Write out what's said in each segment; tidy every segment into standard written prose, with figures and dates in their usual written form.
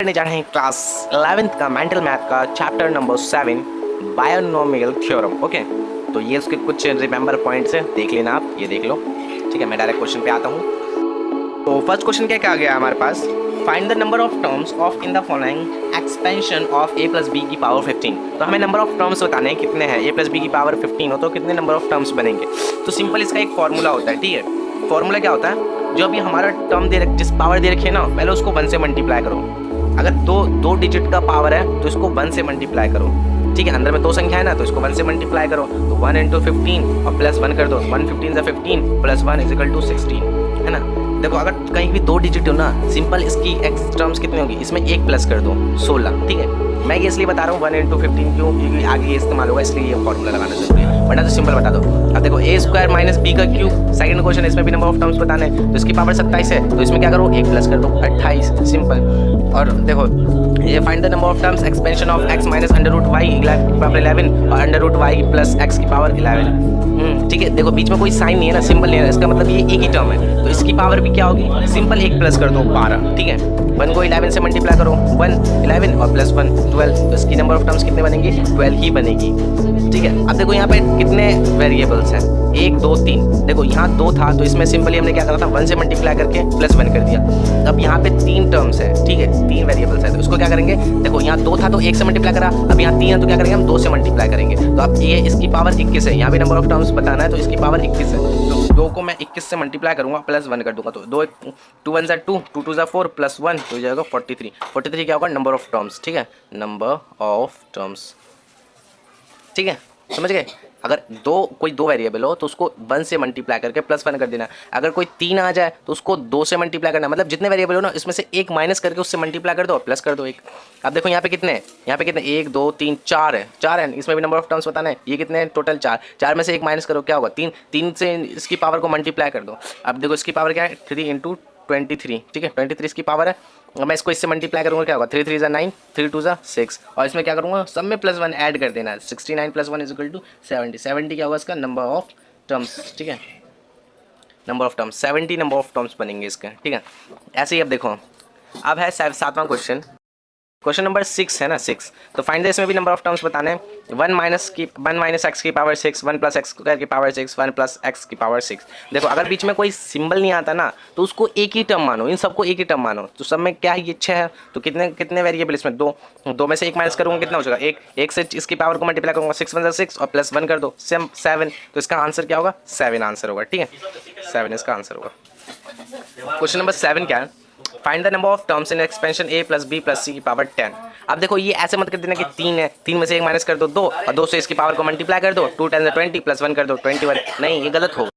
करने जा रहे हैं क्लास 11th का मेंटल मैथ का chapter number 7 binomial theorem. Okay, तो ये उसके कुछ रिमेंबर पॉइंट्स हैं, देख लेना आप, ये देख लो। ठीक है, मैं डायरेक्ट क्वेश्चन पे आता हूँ। तो फर्स्ट क्वेश्चन क्या क्या गया हमारे पास, find the number of terms of in the following expansion of a plus B की पावर 15। तो हमें नंबर ऑफ टर्म्स बताने हैं कितने हैं, a प्लस बी की पावर 15 हो तो कितने नंबर ऑफ टर्म्स बनेंगे। तो सिंपल इसका एक फॉर्मूला होता है। ठीक है, फॉर्मूला क्या होता है, जो अभी हमारा टर्म दे जिस पावर दे रखी है ना, पहले उसको 1 से मल्टीप्लाई करो। अगर दो डिजिट का पावर है तो इसको 1 से मल्टीप्लाई करो। ठीक है, अंदर में 2 संख्या है ना, तो इसको 1 से मल्टीप्लाई करो। तो 1 × 15 और प्लस 1 कर दो। 1 15 15 प्लस 1 = 16, है ना। देखो, अगर कहीं भी 2 डिजिट हो ना, सिंपल इसकी एक्स टर्म्स कितनी होगी, इसमें 1 प्लस कर दो, 16। ठीक है, मैं ये इसलिए बता रहा हूँ 1 × 15 क्यों, क्योंकि आगे ये इस्तेमाल होगा, इसलिए ये फॉर्मूला लगाना जरूरी है, वरना तो सिंपल बता दो। अब देखो a² - b का क्यूब, सेकंड क्वेश्चन, इसमें भी नंबर ऑफ टर्म्स बताने हैं। तो इसकी पावर 27 है, तो इसमें क्या करो, 1 प्लस कर दो, 28, सिंपल। और देखो, ये find the number of terms expansion of x - √y की पावर 11 और √y प्लस x की पावर 11। ठीक है, देखो बीच में कोई साइन नहीं है ना, सिंपल नहीं है, इसका मतलब ये एक ही टर्म है, तो इसकी पावर भी क्या होगी, सिंपल 1 प्लस कर दो, 12। ठीक है, 1 को 11 से मल्टीप्लाई करो, 1 11 और प्लस 1 12, तो इसकी नंबर ऑफ टर्म्स कितने बनेंगे, 12 ही बनेगी। ठीक है, अब देखो यहाँ पे कितने वेरिएबल्स हैं, 1 2 3। देखो यहाँ 2 था, तो इसमें सिंपली हमने क्या करा था, 1 से मल्टीप्लाई करके प्लस 1 कर दिया। अब यहाँ पे 3 टर्म्स है, ठीक है, 3 वेरिएबल्स है, तो इसको क्या करेंगे, देखो यहाँ 2 था तो 1 से मल्टीप्लाई करा, अब यहाँ 3 है तो क्या करेंगे हम, 2 से मल्टीप्लाई करेंगे। तो अब ये इसकी पावर 21 है, यहाँ भी नंबर ऑफ टर्म्स बताना है, तो इसकी पावर 21 है। तो 2 को मैं 21 से मल्टीप्लाई करूंगा, प्लस 1 कर दूंगा, तो 2 1 2 2 2 4 प्लस 1 तो हो जाएगा 43। 43 क्या होगा, नंबर ऑफ टर्म्स। ठीक है, नंबर ऑफ टर्म्स। ठीक है, समझ गए। अगर कोई दो वेरिएबल हो तो उसको 1 से मल्टीप्लाई करके प्लस 1 कर देना। अगर कोई 3 आ जाए तो उसको 2 से मल्टीप्लाई करना, मतलब जितने वेरिएबल हो ना, इसमें से एक माइनस करके उससे मल्टीप्लाई कर दो, प्लस कर दो 1। अब देखो यहाँ पे कितने हैं, यहाँ पे कितने, 1 2 3 4 है, 4 है, इसमें भी नंबर ऑफ टर्म्स बताना है। ये कितने हैं, टोटल 4। 4 में से एक माइनस करो, क्या होगा, 3। 3 से इसकी पावर को मल्टीप्लाई कर दो। अब देखो इसकी पावर क्या है, 3 × 23। ठीक है, 23 इसकी पावर है। मैं इसको इससे मल्टीप्लाई करूँगा, क्या होगा, 3 3 = 9, 3 2 = 6, और इसमें क्या करूँगा, सब में प्लस 1 ऐड कर देना है। 69 + 1 = 70। 70 क्या होगा इसका, नंबर ऑफ टर्म्स। ठीक है, number of terms 70 number of terms बनेंगे इसके। ठीक है, ऐसे ही अब देखो, अब है 7वां क्वेश्चन, क्वेश्चन नंबर 6 है ना, 6। तो फाइंड द, इसमें भी नंबर ऑफ टर्म्स बताने हैं। 1 - x की पावर 6, 1 + x² की पावर 6, 1 + x की पावर 6। देखो अगर बीच में कोई सिंबल नहीं आता ना, तो उसको एक ही टर्म मानो, इन सबको एक ही टर्म मानो। तो सब में क्या है, ये 6 है, तो कितने वेरिएबल इसमें, 2 में से एक माइनस करूँगा, कितना हो जाएगा, 1 से इसकी पावर को मल्टीप्लाई करूँगा, 6 × 6 और प्लस 1 कर दो, 7। तो इसका आंसर क्या होगा, 7 आंसर होगा। ठीक है, 7 इसका आंसर होगा। क्वेश्चन नंबर 7 क्या है, find the number of terms in expansion a + b + c की पावर 10। अब देखो ये ऐसे मत कर देना कि 3 है, 3 में से एक माइनस कर दो 2, और 2 से इसकी पावर को मल्टीप्लाई कर दो, 2 10 = 20 प्लस 1 कर दो 21। नहीं, ये गलत होगा।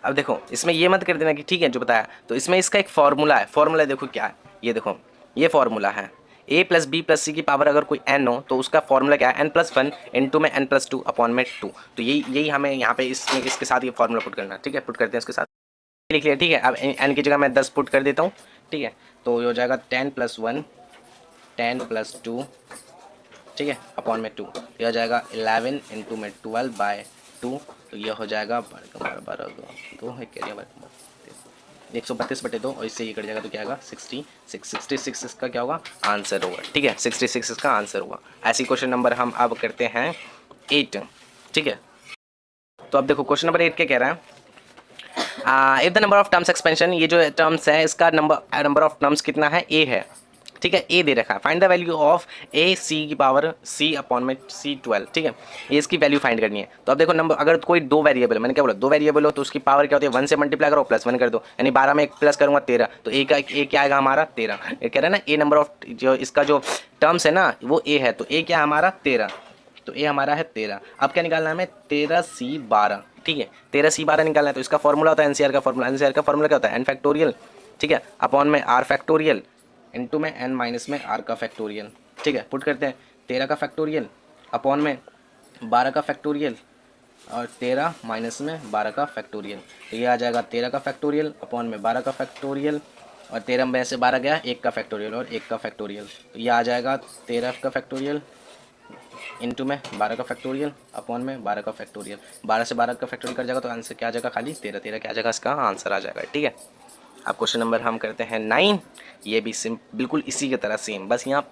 अब देखो इसमें ये मत कर देना कि ठीक है जो बताया, तो इसमें इसका एक फॉर्मूला है। फॉर्मूला देखो क्या है, ये देखो, ये फॉर्मूला है, a + b + c की पावर अगर कोई n हो तो उसका फॉर्मूला क्या है, n + 1 × में n + 2 अपॉन में 2। तो यही हमें यहाँ पे इसके साथ ये फॉर्मूला पुट करना है। ठीक है, पुट करते हैं इसके साथ, लिख लिया। ठीक है, अब n की जगह मैं 10 पुट कर देता हूँ। ठीक है, तो ये हो जाएगा 10 + 1 10 + 2, ठीक है, अपॉन में 2। ये हो जाएगा 11 × में 12/2, तो ये हो जाएगा 132/2 और इससे ये कट जाएगा, तो क्या आएगा, 66 इसका क्या होगा, आंसर होगा। ठीक है, 66 इसका आंसर होगा। ऐसी क्वेश्चन नंबर हम अब करते हैं 8। ठीक है, तो अब देखो क्वेश्चन नंबर 8 क्या कह रहा है, if the number of terms expansion, ये जो टर्म्स है इसका नंबर ऑफ टर्म्स कितना है, a है। ठीक है, a दे रखा है, find the value of a c की पावर c अपॉन में c 12। ठीक है, ये इसकी वैल्यू फाइंड करनी है। तो अब देखो नंबर, अगर कोई 2 वेरिएबल, मैंने क्या बोला, 2 वेरिएबल हो तो उसकी पावर क्या होती है, 1 से मल्टीप्लाई करो, प्लस 1 कर दो, यानी 12 में 1 प्लस करूँगा 13, तो a क्या आएगा हमारा, 13। ये कह रहा है ना, a नंबर ऑफ जो इसका जो टर्म्स है ना वो a है, तो a क्या है हमारा, 13। तो a हमारा है 13। अब क्या निकालना है हमें, 13c12। ठीक है, 13c12 निकालना है, तो इसका फॉर्मूला होता है एनसीआर का फॉर्मूला। एनसीआर का फॉर्मूला क्या होता है, n फैक्टोरियल। ठीक है, अपॉन में r फैक्टोरियल इनटू में n माइनस में r का फैक्टोरियल। ठीक है, पुट करते हैं, 13 का फैक्टोरियल अपॉन में 12 का फैक्टोरियल और 13 माइनस में 12 का फैक्टोरियल। तो ये आ जाएगा 13 का फैक्टोरियल अपॉन में 12 का फैक्टोरियल, और 13 में से 12 गया, 1 का फैक्टोरियल और 1 का फैक्टोरियल। तो ये आ जाएगा 13 का फैक्टोरियल इंटू में 12 का फैक्टोरियल अपॉन में 12 का फैक्टोरियल। 12 से 12 का फैक्टोरियल कर जाएगा तो आंसर क्या आ जाएगा, खाली 13। 13 क्या आ जाएगा, इसका आंसर आ जाएगा। ठीक है, अब क्वेश्चन नंबर हम करते हैं 9। ये भी सिम बिल्कुल इसी की तरह सेम, बस यहाँ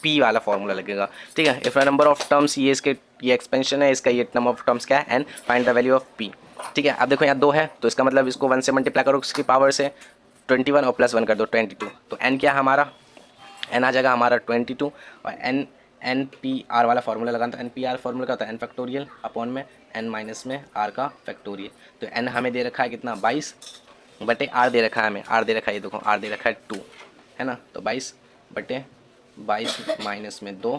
पी वाला फॉर्मूला लगेगा, ठीक है। इफ नंबर ऑफ टर्म्स, ये इसके ये एक्सपेंशन है, इसका ये नंबर ऑफ टर्म्स क्या है, n, find the value of P, ठीक है। अब देखो यहाँ 2 है तो इसका मतलब इसको 1 से मल्टीप्लाई करो इसकी पावर से 21 और +1 कर दो 22, तो एन क्या है हमारा, एन आ जाएगा हमारा 22 और एन एन पी आर वाला फॉर्मूला लगाना, तो एन पी आर फॉर्मूला क्या होता है, एन फैक्टोरियल अपॉन में एन माइनस में आर का फैक्टोरियल। तो एन हमें दे रखा है कितना 22 बटे आर दे रखा है हमें, आर दे रखा है ये देखो आर दे रखा है 2 है ना, तो 22 बटे 22 माइनस में 2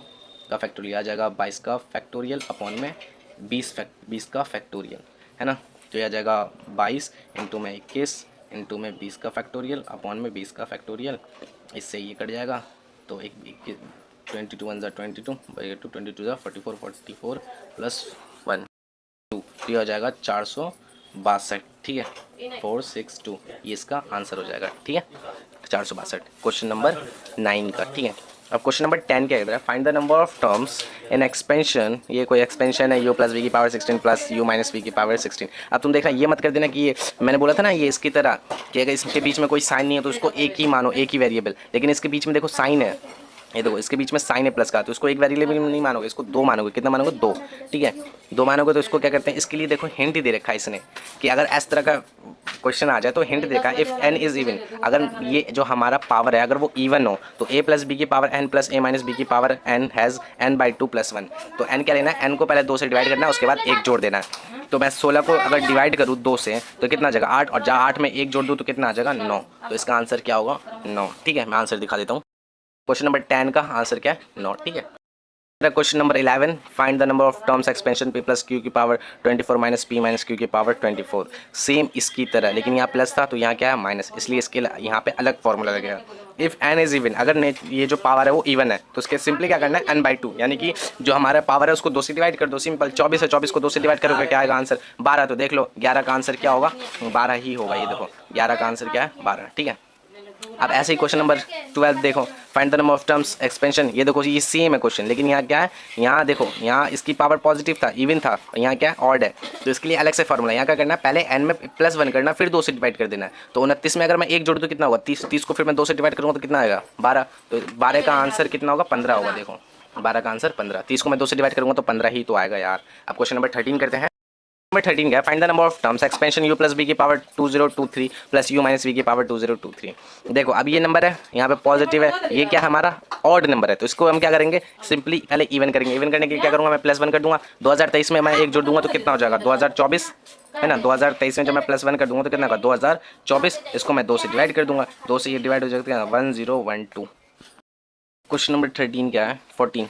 का फैक्टोरियल आ जाएगा 22 का फैक्टोरियल अपॉन में 20 का फैक्टोरियल है ना। तो यह आ जाएगा 22 इंटू में 21 इंटू में 20 का फैक्टोरियल अपॉन में 20 का फैक्टोरियल, इससे ये कट जाएगा। तो एक 22 1 22 22 44 44 प्लस 1 2, ये हो जाएगा 462, ठीक है 462, ये इसका आंसर हो जाएगा, ठीक है 462 क्वेश्चन नंबर 9 का, ठीक है। अब क्वेश्चन नंबर 10 क्या कहता है, find the number of terms in expansion, ये कोई एक्सपेंशन है u प्लस वी की power 16 plus u minus V की पावर 16। अब तुम देखना ये मत कर देना कि ये मैंने बोला था ना ये इसकी तरह कि अगर इसके बीच में कोई साइन नहीं है तो इसको एक ही मानो, एक ही वेरिएबल, लेकिन इसके बीच में देखो साइन है, ये देखो इसके बीच में साइन है प्लस का, तो इसको एक वेरिएबल नहीं मानोगे, इसको 2 मानोगे, कितना मानोगे 2, ठीक है 2 मानोगे। तो इसको क्या करते हैं, इसके लिए देखो हिंट दे रखा है इसने कि अगर इस तरह का क्वेश्चन आ जाए तो हिंट देखा है, इफ़ n इज इवन, अगर ये जो हमारा पावर है अगर वो इवन हो तो a प्लस बी की power n plus a minus B की पावर n हैज़ n/2 + 1। तो n क्या लेना है, n को पहले 2 से डिवाइड करना है, उसके बाद 1 जोड़ देना है। तो मैं 16 को अगर डिवाइड करूँ 2 से तो कितना आ जाएगा 8, और जहाँ 8 में 1 जोड़ दूँ तो कितना आ जाएगा 9। तो इसका आंसर क्या होगा 9, ठीक है। मैं आंसर दिखा देता हूँ, क्वेश्चन नंबर 10 का आंसर क्या है 9, ठीक है। Question number 11, find the number of terms expansion p plus Q की power 24 minus p minus Q की पावर 24। सेम इसकी तरह, लेकिन यहाँ प्लस था तो यहाँ क्या है माइनस, इसलिए इसके यहाँ पे अलग फॉर्मूला लगेगा। इफ़ n इज इवन, अगर ये जो पावर है वो इवन है तो उसके सिंपली क्या करना है n/2, यानी कि जो हमारा पावर है उसको 2 से डिवाइड कर दो, सिंपल 24 है, 24 को 2 से डिवाइड करोगे क्या आएगा आंसर 12। तो देख लो 11 का आंसर क्या होगा 12 ही होगा, ये देखो 11 का आंसर क्या है 12, ठीक है। अब ऐसे ही क्वेश्चन नंबर 12 देखो, find the number of terms expansion, ये देखो ये सेम है क्वेश्चन, लेकिन यहाँ क्या है, यहाँ देखो यहाँ इसकी पावर पॉजिटिव था इवन था, यहाँ क्या है ऑड है, तो इसके लिए अलग से फॉर्मूला, यहाँ क्या करना है पहले n में +1 करना फिर 2 से डिवाइड कर देना है। तो 29 में अगर मैं 1 जोड़ दूँ कितना होगा 30, 30 को फिर मैं 2 से डिवाइड करूँगा तो कितना आएगा 12, तो 12 का आंसर कितना होगा 15 होगा, देखो 12 का आंसर 15, 30 को मैं 2 से डिवाइड करूँगा तो 15 ही तो आएगा यार। अब क्वेश्चन नंबर 13 करते हैं, नंबर 13 क्या है, find the number of terms expansion u plus B की power 2023 plus u minus V की पावर 2023। देखो अब ये नंबर है यहाँ पे पॉजिटिव है, ये क्या हमारा ऑड नंबर है, तो इसको हम क्या करेंगे सिंपली पहले इवन करेंगे। इवन करने के लिए क्या करूँगा मैं +1 कर दूंगा, 2023 में मैं 1 जोड़ दूंगा तो कितना हो जाएगा 2024 है ना, 2023 में जब मैं +1 कर दूंगा तो कितना होगा 2024, इसको मैं 2 से डिवाइड कर दूंगा, 2 से ये डिवाइड हो जाएगा 1012। क्वेश्चन नंबर 13 क्या है 14,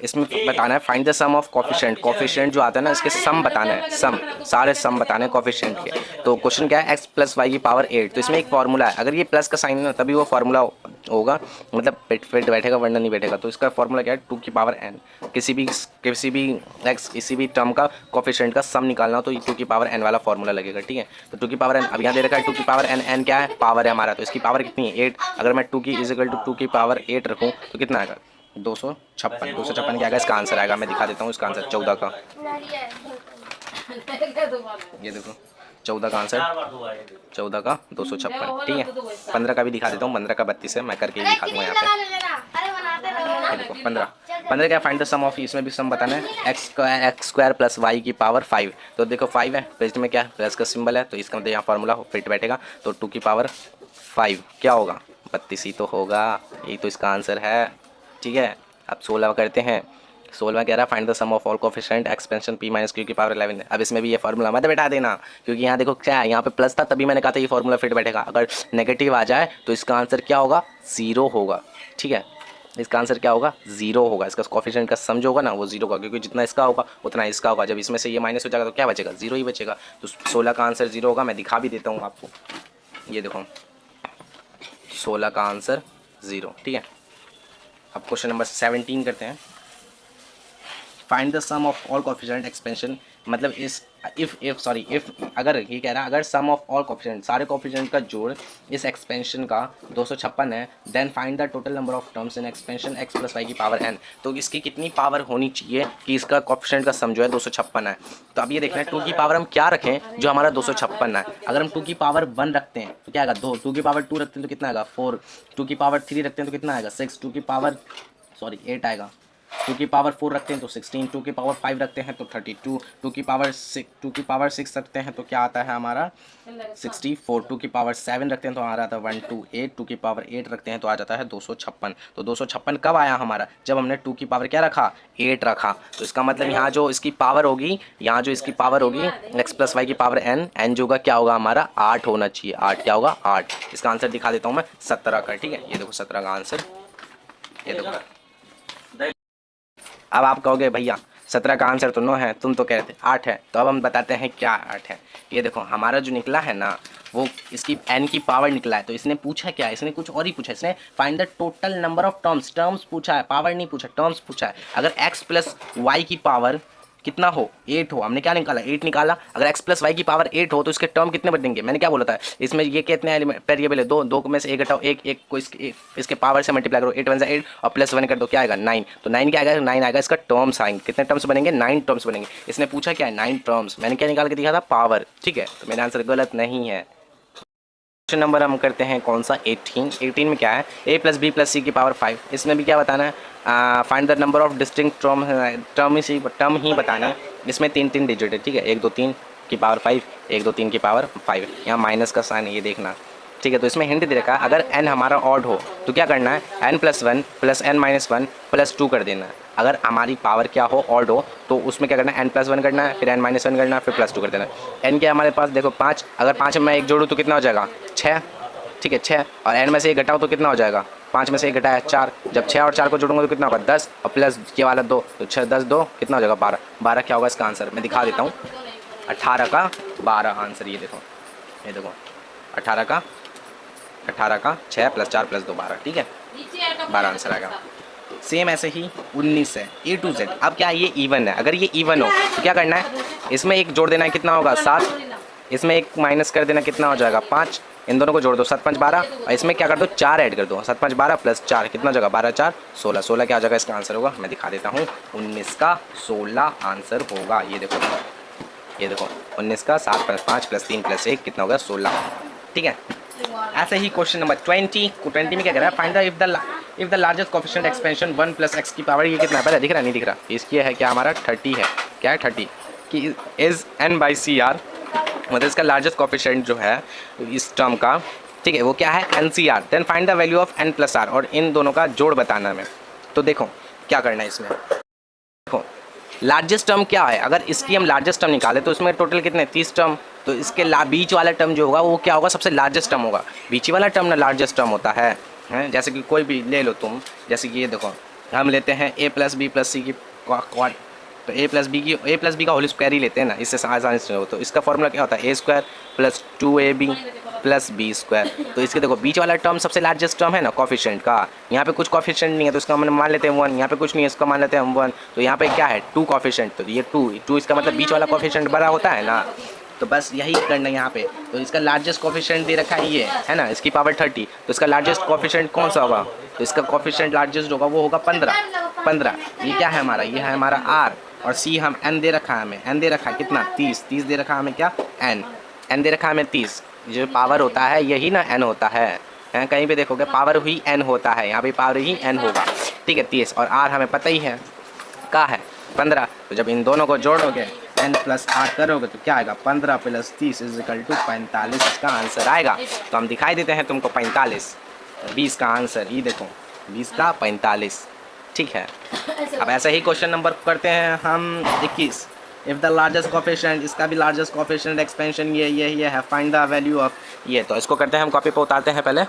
इसमें बताना है find the sum of coefficient, coefficient जो आता है ना इसके सम बताना है, सम सारे सम बताने हैं कोफिशिएंट के। तो क्वेश्चन क्या है x प्लस वाई की पावर 8, तो इसमें एक फार्मूला है, अगर ये प्लस का साइन है ना तभी वो फार्मूला होगा, मतलब पेट बैठेगा वरना नहीं बैठेगा। तो इसका फार्मूला क्या है 2 की पावर n, किसी भी x किसी भी टर्म का कोफिशिएंट का सम निकालना हो तो 2 की पावर n वाला फार्मूला लगेगा, ठीक है। तो 2 की पावर n अब यहाँ दे रखा है 2 की पावर n क्या है पावर है हमारा, तो इसकी पावर कितनी है 8, अगर मैं 2 की इज इक्वल टू 2 की पावर 8 रखूँ तो कितना आएगा 256 क्या आएगा इसका आंसर आएगा, मैं दिखा देता हूँ इसका आंसर 14 का, ये देखो 14 का आंसर 14 का 256, ठीक है। 15 का भी दिखा देता हूँ, 15 का 32 है, मैं करके दिखा दूँगा यहाँ पे, देखो 15 क्या फाइंड द सम ऑफ, इसमें भी सम बताना है x स्क्वायर प्लस वाई की पावर 5। तो देखो 5 है प्लस में क्या प्लस का सिंबल है, तो इसका मतलब यहाँ फार्मूला फिट बैठेगा, तो 2 की पावर 5 क्या होगा 32 ही तो होगा, यही तो इसका आंसर है, ठीक है। अब 16 करते हैं, 16 कह रहा है find the sum of all coefficient expansion p minus Q की पावर 11। अब इसमें भी ये फार्मूला मत बैठा देना, क्योंकि यहाँ देखो क्या है यहाँ पे प्लस था तभी मैंने कहा था ये फार्मूला फिट बैठेगा, अगर नेगेटिव आ जाए तो इसका आंसर क्या होगा 0 होगा, ठीक है। इसका आंसर क्या होगा 0 होगा, इसका कोफिशिएंट का सम जो होगा ना वो 0 होगा, क्योंकि जितना इसका होगा उतना इसका होगा, जब इसमें से ये माइनस हो जाएगा तो क्या बचेगा 0 ही बचेगा। तो 16 का आंसर 0 होगा, मैं दिखा भी देता हूँ आपको, ये देखो 16 का आंसर 0, ठीक है। अब क्वेश्चन नंबर 17 करते हैं, find the sum of all coefficient expansion, मतलब इस इफ अगर ये कह रहा है अगर सम ऑफ ऑल कोफिशिएंट, सारे कोफिशिएंट का जोड़ इस एक्सपेंशन का 256 है, then find the total number of terms in expansion x plus Y की पावर n। तो इसकी कितनी पावर होनी चाहिए कि इसका कोफिशिएंट का सम जो है 256 है। तो अब ये देखना है 2 की पावर हम क्या रखें जो हमारा 256 है। अगर हम 2 की पावर 1 रखते हैं तो क्या आएगा 2, 2 की पावर 2 रखते हैं तो कितना आएगा 4, 2 की पावर 3 रखते हैं तो कितना आएगा 6, 2 की पावर 8 आएगा, 2 की पावर 4 रखते हैं तो 16, 2 की पावर 5 रखते हैं तो 32, 2 की पावर 6 रखते हैं तो क्या आता है हमारा 64, 2 की पावर 7 रखते हैं तो हमारा आता है 128, 2 की पावर 8 रखते हैं तो आ जाता है 256। तो 256 कब आया हमारा, जब हमने 2 की पावर क्या रखा 8 रखा। तो इसका मतलब यहाँ जो इसकी पावर होगी, यहाँ जो इसकी पावर होगी x प्लस वाई की पावर n जो होगा क्या होगा हमारा 8 होना चाहिए। 8 क्या होगा 8। इसका आंसर दिखा देता हूँ मैं 17 का। ठीक है, ये देखो 17 का आंसर, ये देखो। अब आप कहोगे भैया 17 का आंसर तो 9 है, तुम तो कह रहे थे 8 है। तो अब हम बताते हैं क्या 8 है। ये देखो हमारा जो निकला है ना वो इसकी n की पावर निकला है। तो इसने पूछा क्या, इसने कुछ और ही पूछा। इसने find the total number of terms पूछा है, पावर नहीं पूछा, टर्म्स पूछा है। अगर x प्लस वाई की पावर कितना हो 8 हो, हमने क्या निकाला 8 निकाला। अगर x प्लस वाई की पावर 8 हो तो इसके टर्म कितने बनेंगे, मैंने क्या बोला था इसमें ये कितने एलिमेंट वेरिएबल है 2, 2 में से 1 घटाओ 1 को इसके पावर से मल्टीप्लाई करो, 8 1 8 और प्लस 1 कर दो क्या आएगा 9। तो 9 क्या आएगा 9 आएगा, इसका टर्म्स आएंगे। कितने टर्म्स बनेंगे 9 टर्म्स बनेंगे। इसने पूछा क्या है 9 टर्म्स, मैंने क्या निकाल के दिखा था पावर। ठीक है, तो मेरा आंसर गलत नहीं है। क्वेश्चन नंबर हम करते हैं कौन सा 18 में क्या है a plus B plus C की पावर 5। इसमें भी क्या बताना है find the number of distinct term ही बताना है। इसमें 3 डिजिट है। ठीक है, 1 2 3 की पावर 5, 1 2 3 की पावर 5। यहाँ माइनस का साइन है ये देखना। ठीक है, तो इसमें हिंट दे रखा है अगर n हमारा ऑड हो तो क्या करना है n plus 1 plus n minus 1 plus 2 कर देना है। अगर हमारी पावर क्या हो ऑड हो तो उसमें क्या करना है n प्लस 1 करना है, फिर n माइनस 1 करना है, फिर प्लस 2 कर देना है। n क्या हमारे पास देखो 5, अगर 5 में मैं 1 जोड़ूँ तो कितना हो जाएगा 6। ठीक है 6, और n में से 1 घटाओ तो कितना हो जाएगा 5 में से 1 घटाया 4। जब 6 और 4 को जोड़ूंगा तो कितना होगा 10 और प्लस ये वाला 2 तो 6 10 2 कितना हो जाएगा 12। 12 क्या होगा इसका आंसर मैं दिखा देता हूँ 18 का 12 आंसर। ये देखो 18 का 6 प्लस 4 प्लस 2 12। ठीक है 12 आंसर आएगा। सेम ऐसे ही 19 है A to Z। अब क्या ये इवन है, अगर ये इवन हो तो क्या करना है इसमें 1 जोड़ देना है कितना होगा 7, इसमें 1 माइनस कर देना कितना हो जाएगा 5। इन दोनों को जोड़ दो 7 5 12 और इसमें क्या कर दो 4 ऐड कर दो 7 5 12 प्लस 4 कितना हो जाएगा 12 4 16। 16 क्या हो जाएगा इसका आंसर होगा मैं दिखा देता हूँ 19 का 16 आंसर होगा। ये देखो 19 का 7 प्लस 5 प्लस 3 प्लस 1 कितना होगा 16। ठीक है, ऐसे ही क्वेश्चन नंबर 20 में क्या कह रहा है find the if the largest coefficient expansion 1 plus x की पावर। ये कितना है पहले दिख रहा नहीं दिख रहा, इसकी है क्या हमारा 30 है। क्या है 30 कि is n by C R, मतलब इसका लार्जेस्ट कोफिशिएंट जो है इस टर्म का। ठीक है, वो क्या है NCR। Then find the value of n plus R, और इन दोनों का जोड़ बताना है। तो देखो क्या करना है इसमें, देखो लार्जेस्ट टर्म क्या है, अगर इसकी हम लार्जेस्ट टर्म निकालें तो इसमें टोटल कितने 30 टर्म। तो इसके बीच वाला टर्म जो होगा वो क्या होगा सबसे लार्जेस्ट टर्म होगा। बीच वाला टर्म ना लार्जेस्ट टर्म होता है, जैसे कि कोई भी ले लो तुम, जैसे कि ये देखो हम लेते हैं a plus B plus C की क्वाड, तो a प्लस बी का होल स्क्वायर ही लेते हैं ना, इससे आसानी से हो। तो इसका फॉर्मूला क्या होता है a square plus 2ab plus B square. तो इसके देखो बीच वाला टर्म सबसे लार्जेस्ट टर्म है ना कोफिशिएंट का। यहाँ पे कुछ कोफिशिएंट नहीं है तो इसका हम मान लेते हैं 1, यहाँ पे कुछ नहीं है इसका मान लेते हैं हम 1। तो यहाँ पे क्या है 2 कोफिशिएंट, तो ये 2 इसका मतलब बीच वाला कोफिशिएंट बड़ा होता है ना। तो बस यही करना है यहाँ पे। तो इसका लार्जेस्ट कोफिशिएंट दे रखा है ये है ना, इसकी पावर 30। तो इसका लार्जेस्ट कोफिशिएंट कौन सा होगा, तो इसका कोफिशिएंट लार्जेस्ट होगा वो होगा 15। ये क्या है हमारा, ये है हमारा r, और c हम n दे रखा है हमें, n दे रखा है कितना 30 दे रखा है हमें क्या n दे रखा है हमें 30। जो पावर होता है यही ना n होता है, कहीं पे देखोगे पावर ही n होता है, यहाँ पे पावर ही n होगा। ठीक है 30, और r हमें पता ही है क्या है 15। तो जब इन दोनों को जोड़ोगे n प्लस r करोगे तो क्या आएगा 15 प्लस 30 इज इक्वल टू 45 इसका आंसर आएगा। तो हम दिखाई देते हैं तुमको 45, 20 का आंसर। ये देखो 20 का 45। ठीक है, अब ऐसा ही क्वेश्चन नंबर करते हैं हम 21। इफ़ द लार्जेस्ट कोफिशिएंट, इसका भी लार्जेस्ट कोफिशिएंट एक्सपेंशन ये है फाइंड द वैल्यू ऑफ ये। तो इसको करते हैं हम कॉपी पे उतारते हैं पहले,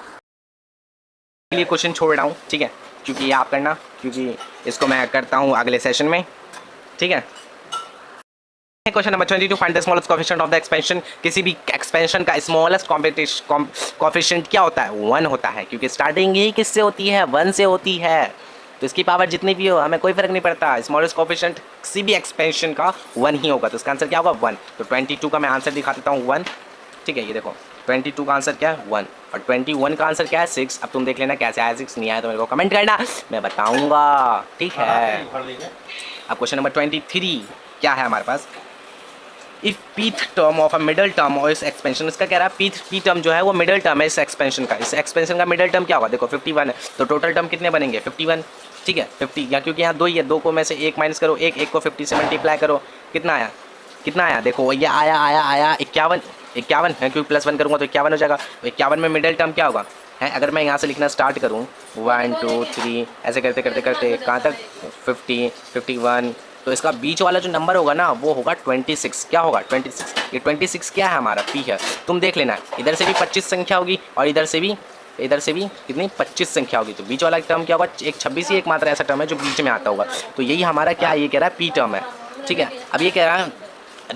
ये क्वेश्चन छोड़ रहा हूँ ठीक है, क्योंकि ये आप करना, क्योंकि इसको मैं करता हूँ अगले सेशन में। ठीक है, question number 22 find the smallest coefficient of the expansion. किसी भी एक्सपेंशन का स्मॉलेस्ट कोफिशिएंट क्या होता है 1 होता है, क्योंकि स्टार्टिंग ही किससे होती है 1 से होती है। तो इसकी पावर जितनी भी हो हमें कोई फर्क नहीं पड़ता, स्मॉलेस्ट कोफिशिएंट किसी भी एक्सपेंशन का 1 ही होगा, तो इसका आंसर क्या होगा 1। तो 22 का मैं आंसर दिखा देता हूँ 1, ठीक है। ये देखो 22 का आंसर क्या है 1 और 21 का आंसर क्या है 6। अब तुम देख लेना कैसे आया 6, नहीं आया तो मेरे को कमेंट करना, मैं बताऊंगा, ठीक है। अब क्वेश्चन नंबर 23 क्या है हमारे पास, if pth term of a middle term और इस एक्सपेंशन, इसका कह रहा है पी टर्म जो है वो मिडल टर्म है इस एक्सपेंशन का, इस एक्सपेंशन का मिडल टर्म क्या होगा, देखो 51 है तो टोटल टर्म कितने बनेंगे 51, ठीक है 50, या क्योंकि यहाँ 2 ही है, 2 को में से 1 माइनस करो, 1 को 50 से मल्टीप्लाई करो, कितना आया, कितना आया, देखो ये आया 51 है, क्योंकि +1 करूँगा तो 51 हो जाएगा। तो 51 में मिडल टर्म क्या होगा है, अगर मैं यहाँ से लिखना स्टार्ट करूँ 1 2 3 ऐसे करते करते करते कहाँ तक 50 51, तो इसका बीच वाला जो नंबर होगा ना वो होगा 26, क्या होगा 26। ये 26 क्या है हमारा पी है, तुम देख लेना, इधर से भी 25 संख्या होगी और इधर से भी कितनी 25 संख्या होगी, तो बीच वाला टर्म क्या होगा, एक 26 ही एक मात्र ऐसा टर्म है जो बीच में आता होगा, तो यही हमारा क्या ये कह रहा है पी टर्म है, ठीक है। अब ये कह रहा है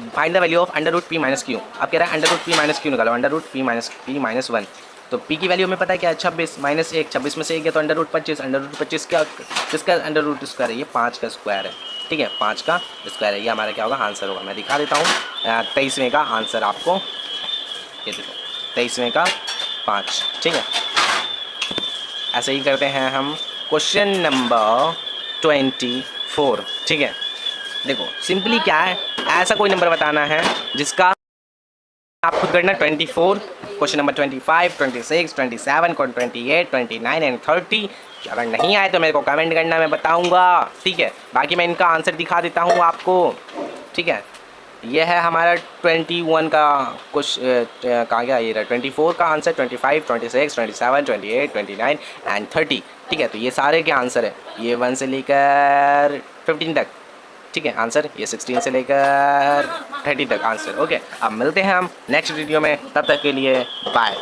find the value of √p - q, अब कह रहा है √p - q निकालो, √p - 1, तो p की वैल्यू हमें पता है क्या है 26 - 1, 26 में से 1 है तो √25 क्या किसका √2 है, ये 5 का स्क्वायर है, ठीक है 5 का स्क्वायर है, ये हमारा क्या होगा आंसर होगा। मैं दिखा देता हूँ 23वें का आंसर आपको, ये देखो 23वें का 5, ठीक है। ऐसे ही करते हैं हम क्वेश्चन नंबर 24, ठीक है। देखो सिंपली क्या है, ऐसा कोई नंबर बताना है जिसका आप खुद करना 24, क्वेश्चन नंबर 25, 26, 27, 28, 29 एंड 30। अगर नहीं आए तो मेरे को कमेंट करना, मैं बताऊंगा, ठीक है। बाकी मैं इनका आंसर दिखा देता हूँ आपको, ठीक है। ये है हमारा 21 का कुछ कहाँ गया, ये रहा 24 का आंसर, 25, 26, 27, 28, 29 एंड 30, ठीक है। तो ये सारे के आंसर है, ये 1 से लेकर 15 तक, ठीक है आंसर, ये 16 से लेकर 30 तक आंसर, ओके। अब मिलते हैं हम नेक्स्ट वीडियो में, तब तक के लिए बाय।